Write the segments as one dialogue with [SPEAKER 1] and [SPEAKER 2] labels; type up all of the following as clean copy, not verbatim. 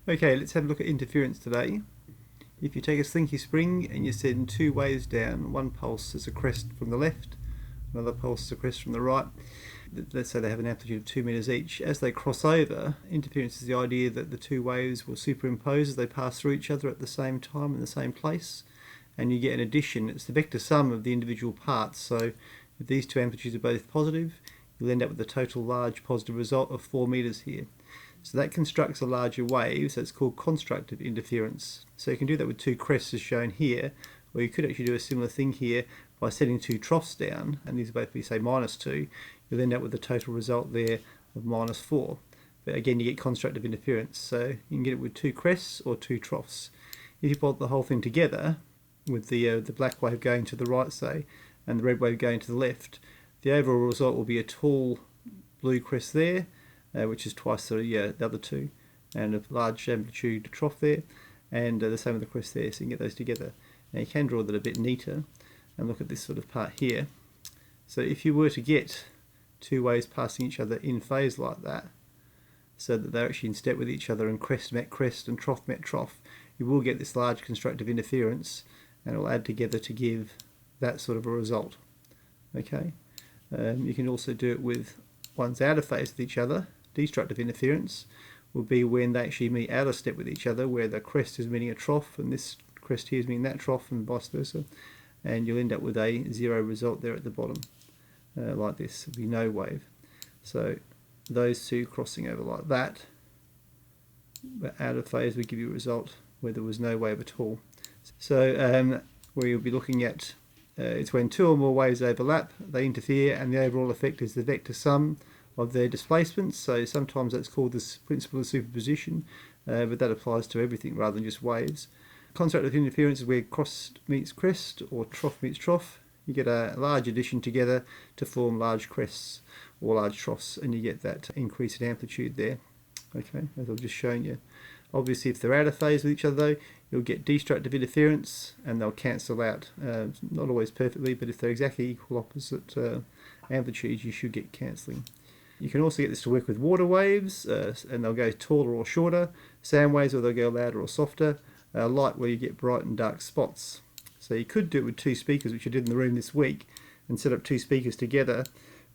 [SPEAKER 1] Okay, let's have a look at interference today. If you take a slinky spring and you send two waves down, one pulse is a crest from the left, another pulse is a crest from the right. Let's say they have an amplitude of 2 meters each. As they cross over, interference is the idea that the two waves will superimpose as they pass through each other at the same time in the same place, and you get an addition. It's the vector sum of the individual parts. So if these two amplitudes are both positive, you'll end up with a total large positive result of 4 meters here. So that constructs a larger wave, so it's called constructive interference. So you can do that with two crests as shown here, or you could actually do a similar thing here by setting two troughs down, and these will both be, say, -2. You'll end up with a total result there of -4. But again, you get constructive interference, so you can get it with two crests or two troughs. If you bolt the whole thing together, with the black wave going to the right, say, and the red wave going to the left, the overall result will be a tall blue crest there, which is twice the other two, and a large amplitude trough there, and the same with the crest there, so you can get those together. Now you can draw that a bit neater and look at this sort of part here. So if you were to get two waves passing each other in phase like that, so that they're actually in step with each other and crest met crest and trough met trough, you will get this large constructive interference, and it will add together to give that sort of a result. Okay, you can also do it with ones out of phase with each other. Destructive interference will be when they actually meet out of step with each other, where the crest is meeting a trough and this crest here is meeting that trough, and vice versa, and you'll end up with a zero result there at the bottom, like this. There'll be no wave. So those two crossing over like that, but out of phase, would give you a result where there was no wave at all. So where you'll be looking at it's when two or more waves overlap, they interfere, and the overall effect is the vector sum of their displacements. So sometimes that's called the principle of superposition, but that applies to everything rather than just waves. Constructive interference is where crest meets crest or trough meets trough. You get a large addition together to form large crests or large troughs, and you get that increase in amplitude there. Okay, as I've just shown you. Obviously, if they're out of phase with each other, though, you'll get destructive interference, and they'll cancel out. Not always perfectly, but if they're exactly equal opposite amplitudes, you should get cancelling. You can also get this to work with water waves, and they'll go taller or shorter. Sound waves, or they'll go louder or softer. Light, where you get bright and dark spots. So you could do it with two speakers, which I did in the room this week, and set up two speakers together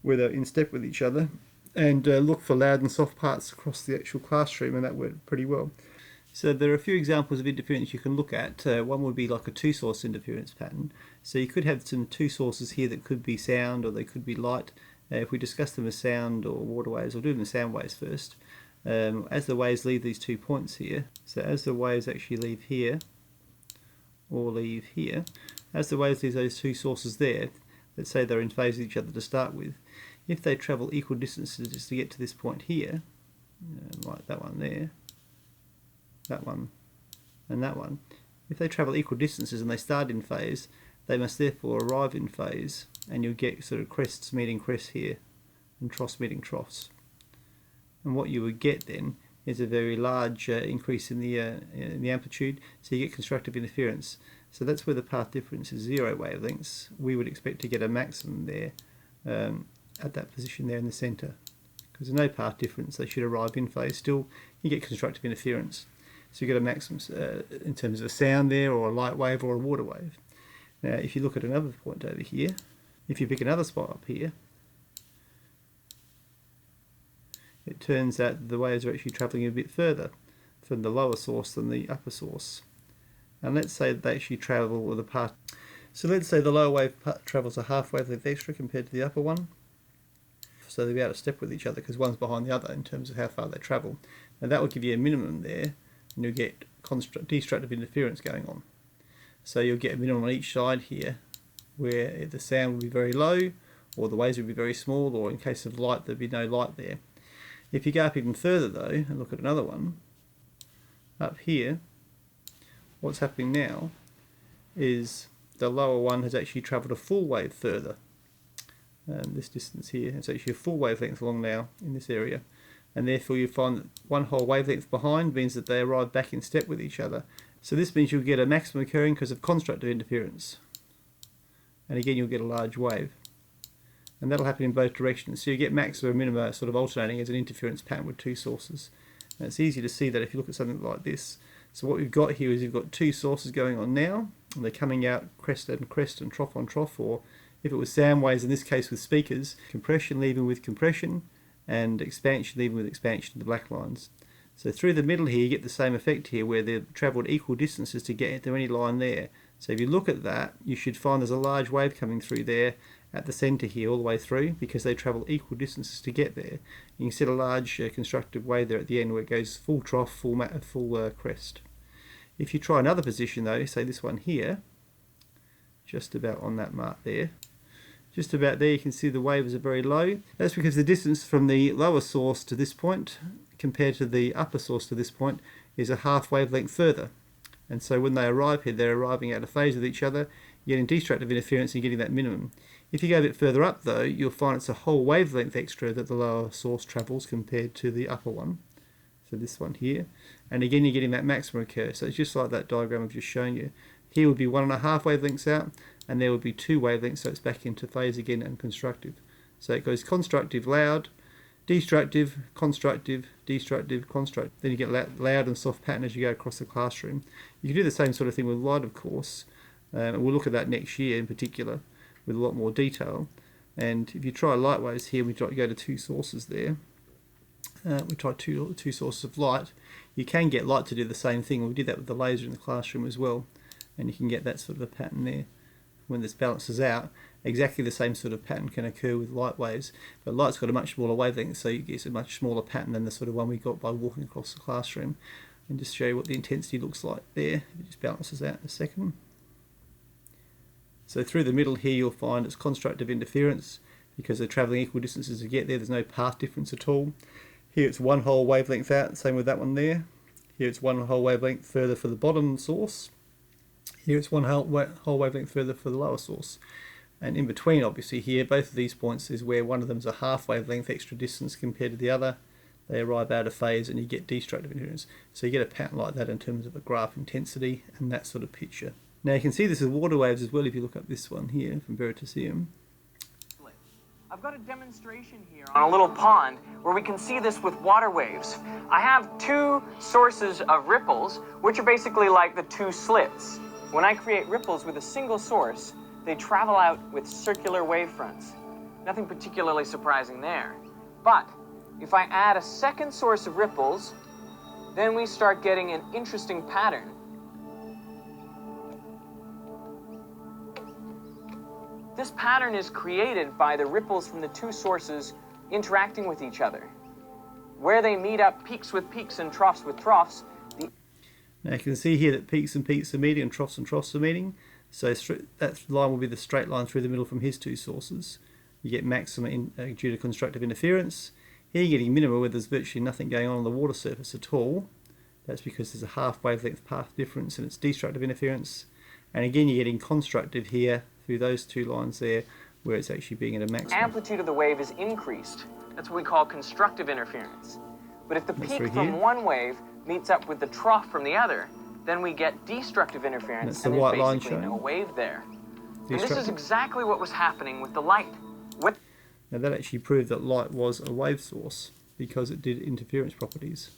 [SPEAKER 1] where they're in step with each other, and look for loud and soft parts across the actual classroom, and that worked pretty well. So there are a few examples of interference you can look at. One would be like a two-source interference pattern. So you could have some two sources here that could be sound or they could be light. If we discuss them as sound or water waves, we'll do them as sound waves first. As the waves leave these 2 points here, so as the waves actually leave here or leave here, as the waves leave those two sources there, let's say they're in phase with each other to start with, if they travel equal distances just to get to this point here, like that one there, that one, and that one, if they travel equal distances and they start in phase, they must therefore arrive in phase, and you'll get sort of crests meeting crests here and troughs meeting troughs. And what you would get then is a very large increase in the amplitude, so you get constructive interference. So that's where the path difference is 0 wavelengths. We would expect to get a maximum there at that position there in the centre. Because there's no path difference, they should arrive in phase still. You get constructive interference. So you get a maximum in terms of a sound there, or a light wave, or a water wave. Now if you look at another point over here, if you pick another spot up here, it turns out the waves are actually travelling a bit further from the lower source than the upper source. And let's say that they actually travel with a path. So let's say the lower wave travels a half wavelength extra compared to the upper one. So they'll be out of step with each other because one's behind the other in terms of how far they travel. And that will give you a minimum there, and you'll get destructive interference going on. So you'll get a minimum on each side here, where the sound will be very low, or the waves will be very small, or in case of light there'll be no light there. If you go up even further though, and look at another one, up here, what's happening now is the lower one has actually travelled a full wave further. This distance here, it's actually a full wavelength along now in this area, and therefore you find that one whole wavelength behind means that they arrive back in step with each other. So this means you'll get a maximum occurring because of constructive interference, and again you'll get a large wave, and that'll happen in both directions. So you get maximum and minima sort of alternating as an interference pattern with two sources. Now, it's easy to see that if you look at something like this. So what we've got here is we've got two sources going on now, and they're coming out crest and crest and trough on trough, or if it was sound waves in this case with speakers, compression leaving with compression and expansion leaving with expansion, the black lines. So through the middle here you get the same effect here where they've travelled equal distances to get to any line there. So if you look at that, you should find there's a large wave coming through there at the centre here all the way through, because they travel equal distances to get there. You can see a large constructive wave there at the end where it goes full trough, full crest. If you try another position though, say this one here, just about on that mark there, just about there you can see the waves are very low. That's because the distance from the lower source to this point compared to the upper source to this point is a half wavelength further. And so when they arrive here, they're arriving out of phase with each other, you're getting destructive interference and you're getting that minimum. If you go a bit further up though, you'll find it's a whole wavelength extra that the lower source travels compared to the upper one. So this one here. And again you're getting that maximum occur. So it's just like that diagram I've just shown you. Here would be 1.5 wavelengths out, and there would be 2 wavelengths, so it's back into phase again and constructive. So it goes constructive, loud, destructive, constructive, destructive, constructive. Then you get loud and soft pattern as you go across the classroom. You can do the same sort of thing with light, of course. And we'll look at that next year in particular with a lot more detail. And if you try light waves here, we try to go to 2 sources there. We try two sources of light. You can get light to do the same thing. We did that with the laser in the classroom as well. And you can get that sort of a pattern there. When this balances out, exactly the same sort of pattern can occur with light waves, but light's got a much smaller wavelength, so you get a much smaller pattern than the sort of one we got by walking across the classroom. And just show you what the intensity looks like there. It just balances out in a second. So through the middle here you'll find it's constructive interference, because they're travelling equal distances to get there. There's no path difference at all. Here it's one whole wavelength out, same with that one there. Here it's one whole wavelength further for the bottom source. Here it's one whole wavelength further for the lower source. And in between, obviously, here, both of these points is where one of them is a half wavelength extra distance compared to the other. They arrive out of phase and you get destructive interference. So you get a pattern like that in terms of a graph intensity and that sort of picture. Now you can see this with water waves as well if you look up this one here from Veritaseum.
[SPEAKER 2] I've got a demonstration here on a little pond where we can see this with water waves. I have 2 sources of ripples, which are basically like the 2 slits. When I create ripples with a single source, they travel out with circular wavefronts. Nothing particularly surprising there. But if I add a second source of ripples, then we start getting an interesting pattern. This pattern is created by the ripples from the 2 sources interacting with each other. Where they meet up peaks with peaks and troughs with troughs.
[SPEAKER 1] Now you can see here that peaks and peaks are meeting and troughs are meeting. So that line will be the straight line through the middle from his 2 sources. You get maximum due to constructive interference. Here you're getting minimum where there's virtually nothing going on the water surface at all. That's because there's a half wavelength path difference and it's destructive interference. And again you're getting constructive here through those 2 lines there where it's actually being at a maximum.
[SPEAKER 2] Amplitude of the wave is increased. That's what we call constructive interference. But if the peak from one wave meets up with the trough from the other, then we get destructive interference,
[SPEAKER 1] and there's
[SPEAKER 2] basically no wave there. And this is exactly what was happening with the light.
[SPEAKER 1] Now that actually proved that light was a wave source because it did interference properties.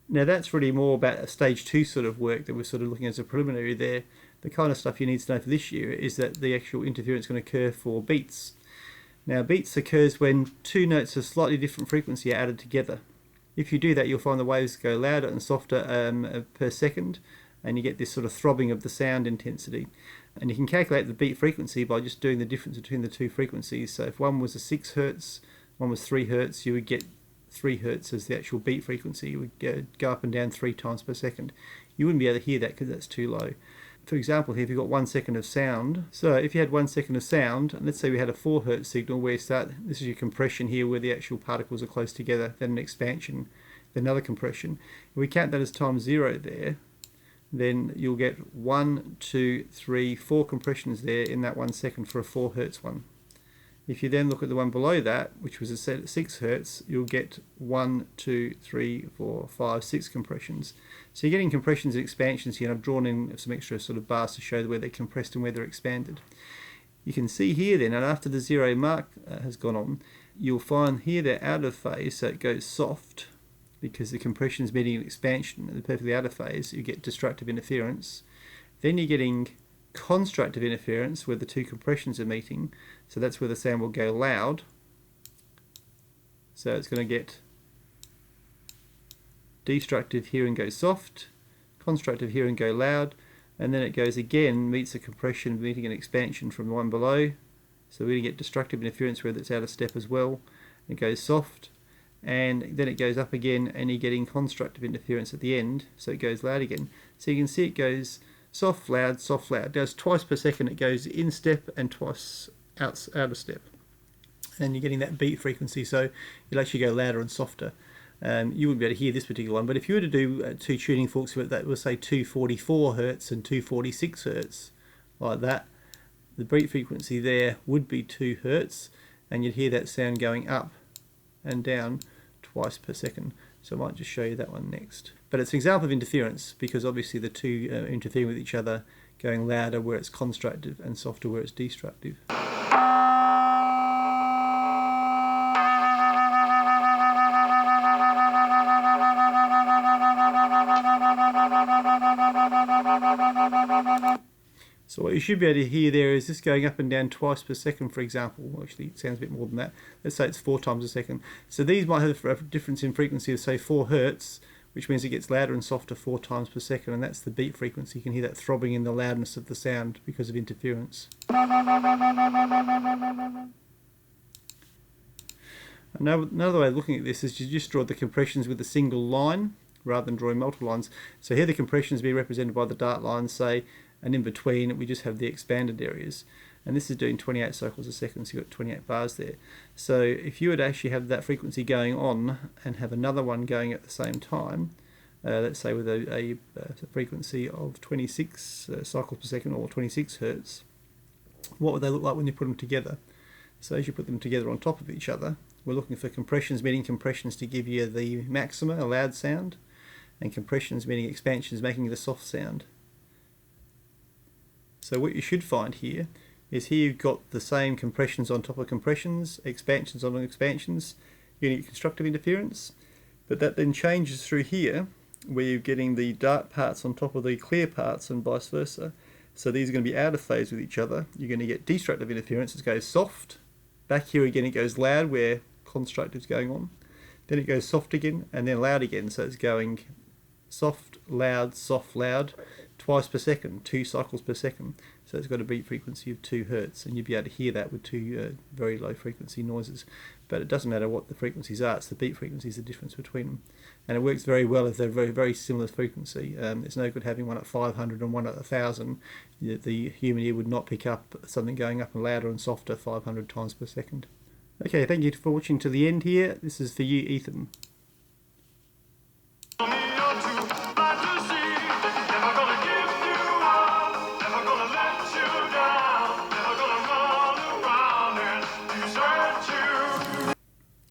[SPEAKER 1] Now that's really more about a stage 2 sort of work that we're sort of looking at as a preliminary there. The kind of stuff you need to know for this year is that the actual interference is going to occur for beats. Now beats occurs when 2 notes of slightly different frequency are added together. If you do that, you'll find the waves go louder and softer per second, and you get this sort of throbbing of the sound intensity. And you can calculate the beat frequency by just doing the difference between the 2 frequencies. So if one was a 6 Hertz, one was 3 Hertz, you would get 3 Hertz as the actual beat frequency. You would go up and down 3 times per second. You wouldn't be able to hear that because that's too low. For example, here if you've got 1 second of sound, so if you had 1 second of sound, and let's say we had a 4 Hertz signal where you start, this is your compression here where the actual particles are close together, then an expansion, then another compression. If we count that as times 0 there, then you'll get 1, 2, 3, 4 compressions there in that 1 second for a 4 Hertz one. If you then look at the one below that, which was set at 6 Hertz, you'll get 1, 2, 3, 4, 5, 6 compressions. So you're getting compressions and expansions here, and I've drawn in some extra sort of bars to show where they're compressed and where they're expanded. You can see here then, and after the 0 mark has gone on, you'll find here they're out of phase, so it goes soft, because the compression is meeting an expansion in the perfectly outer phase, you get destructive interference. Then you're getting constructive interference where the two compressions are meeting, so that's where the sound will go loud. So it's going to get destructive here and go soft, constructive here and go loud, and then it goes again, meets a compression meeting an expansion from the one below, so we're going to get destructive interference where it's out of step as well. It goes soft, and then it goes up again, and you're getting constructive interference at the end, so it goes loud again. So you can see it goes soft, loud, soft, loud. It does twice per second. It goes in step and twice out of step, and you're getting that beat frequency, so it'll actually go louder and softer. You wouldn't be able to hear this particular one, but if you were to do two tuning forks that will say 244 Hz and 246 Hz, like that, the beat frequency there would be 2 Hz, and you'd hear that sound going up and down twice per second. So I might just show you that one next. But it's an example of interference, because obviously the two interfering with each other, going louder where it's constructive and softer where it's destructive. So what you should be able to hear there is this going up and down twice per second, for example. Well, actually, it sounds a bit more than that. Let's say it's 4 times a second. So these might have a difference in frequency of, say, 4 Hz, which means it gets louder and softer 4 times per second, and that's the beat frequency. You can hear that throbbing in the loudness of the sound because of interference. Another way of looking at this is to just draw the compressions with a single line rather than drawing multiple lines. So here the compressions being represented by the dark lines, say, and in between we just have the expanded areas, and this is doing 28 cycles a second, so you've got 28 bars there. So if you would actually have that frequency going on and have another one going at the same time, let's say with a frequency of 26 cycles per second, or 26 Hz, what would they look like when you put them together? So as you put them together on top of each other, we're looking for compressions meeting compressions to give you the maxima, a loud sound, and compressions meeting expansions making it a soft sound. So what you should find here is here you've got the same compressions on top of compressions, expansions on expansions, you're going to get constructive interference, but that then changes through here where you're getting the dark parts on top of the clear parts and vice versa. So these are going to be out of phase with each other. You're going to get destructive interference. It goes soft. Back here again it goes loud where constructive is going on. Then it goes soft again and then loud again. So it's going soft, loud, twice per second, 2 cycles per second. So it's got a beat frequency of 2 Hz, and you'll be able to hear that with two very low frequency noises. But it doesn't matter what the frequencies are, it's the beat frequency is the difference between them. And it works very well if they're very, very similar frequency. It's no good having one at 500 and one at 1000. The human ear would not pick up something going up and louder and softer 500 times per second. Okay, thank you for watching to the end here. This is for you, Ethan.